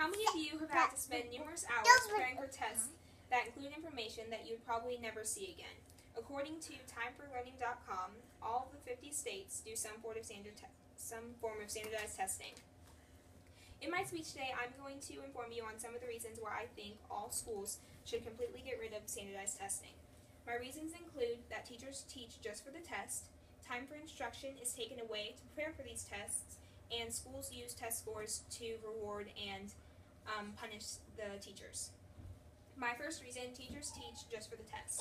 How many of you have had to spend numerous hours preparing for tests that include information that you'd probably never see again? According to timeforlearning.com, all of the 50 states do some form of standardized testing. In my speech today, I'm going to inform you on some of the reasons why I think all schools should completely get rid of standardized testing. My reasons include that teachers teach just for the test, time for instruction is taken away to prepare for these tests, and schools use test scores to reward and punish the teachers. My first reason, teachers teach just for the test.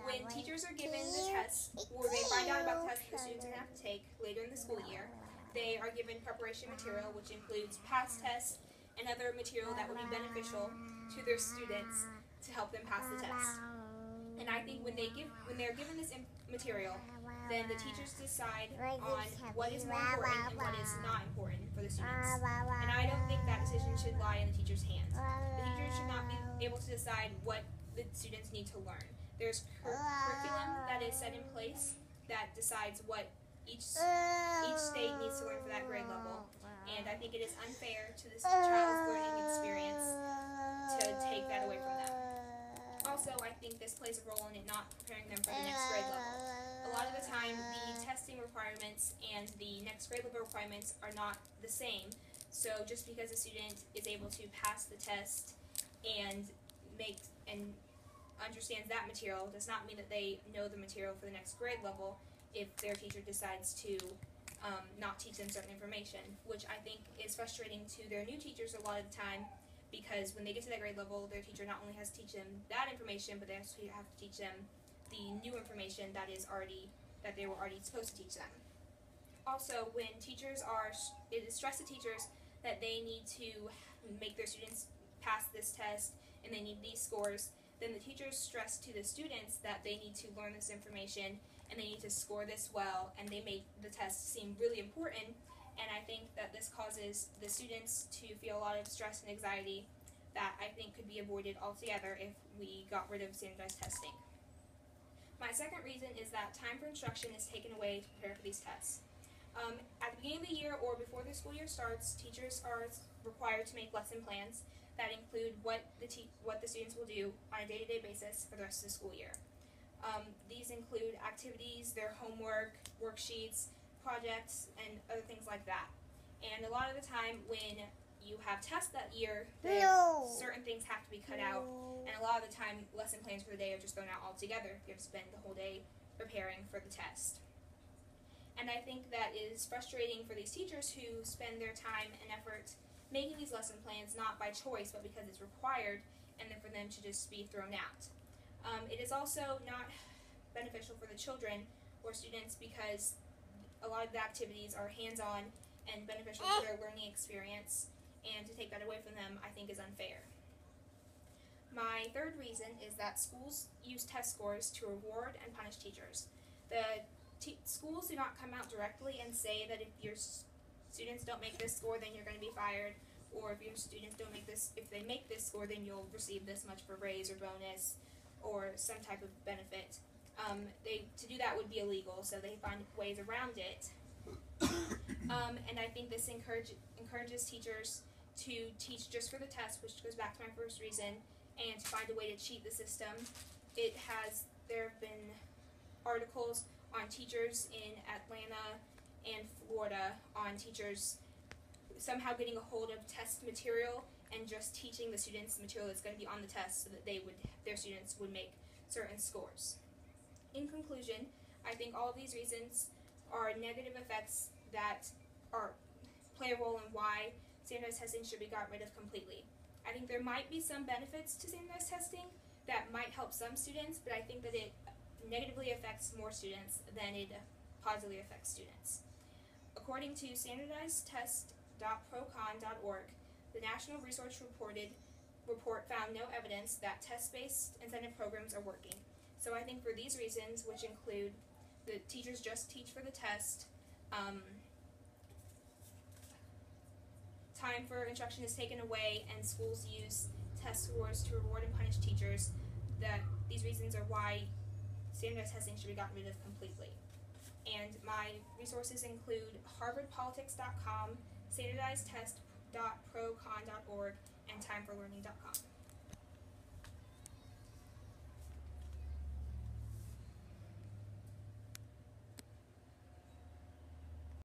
When teachers are given the test, or they find out about the test that the students are going to have to take later in the school year, they are given preparation material, which includes past tests and other material that will be beneficial to their students to help them pass the test. And I think when they're given this material, then the teachers decide on what is more important and what is not important for the students. And I don't think that decision should lie in the teacher's hands. The teachers should not be able to decide what the students need to learn. There's curriculum that is set in place that decides what each state needs to learn for that grade level. And I think it is unfair to this child's learning experience to take that away from them. Also, I think this plays a role in it not preparing them for the next grade level. A lot of the time, the testing requirements and the next grade level requirements are not the same. So just because a student is able to pass the test and understands that material does not mean that they know the material for the next grade level if their teacher decides to not teach them certain information, which I think is frustrating to their new teachers a lot of the time, because when they get to that grade level, their teacher not only has to teach them that information, but they also have to teach them the new information that they were already supposed to teach them. Also, when it is stressed to teachers that they need to make their students pass this test and they need these scores, then the teachers stress to the students that they need to learn this information and they need to score this well, and they make the test seem really important. And I think that this causes the students to feel a lot of stress and anxiety that I think could be avoided altogether if we got rid of standardized testing. My second reason is that time for instruction is taken away to prepare for these tests. At the beginning of the year or before the school year starts, teachers are required to make lesson plans that include what the students will do on a day-to-day basis for the rest of the school year. These include activities, their homework, worksheets, projects, and other things like that. And a lot of the time when you have tests that year, certain things have to be cut out, and a lot of the time lesson plans for the day are just thrown out altogether. You have to spend the whole day preparing for the test. And I think that is frustrating for these teachers who spend their time and effort making these lesson plans not by choice but because it's required, and then for them to just be thrown out. It is also not beneficial for the children or students because a lot of the activities are hands-on and beneficial for their learning experience, and to take that away from them I think is unfair. My third reason is that schools use test scores to reward and punish teachers. The schools do not come out directly and say that if your students don't make this score then you're going to be fired, or if your students don't make this, if they make this score then you'll receive this much for raise or bonus or some type of benefit. To do that would be illegal, so they find ways around it. And I think this encourages teachers to teach just for the test, which goes back to my first reason, and to find a way to cheat the system. There have been articles on teachers in Atlanta and Florida on teachers somehow getting a hold of test material and just teaching the students the material that's going to be on the test so that their students would make certain scores. In conclusion, I think all of these reasons are negative effects that play a role in why standardized testing should be gotten rid of completely. I think there might be some benefits to standardized testing that might help some students, but I think that it negatively affects more students than it positively affects students. According to standardizedtest.procon.org, the National Research Report found no evidence that test-based incentive programs are working. So I think for these reasons, which include the teachers just teach for the test, time for instruction is taken away, and schools use test scores to reward and punish teachers, that these reasons are why standardized testing should be gotten rid of completely. And my resources include harvardpolitics.com, standardizedtest.procon.org, and timeforlearning.com.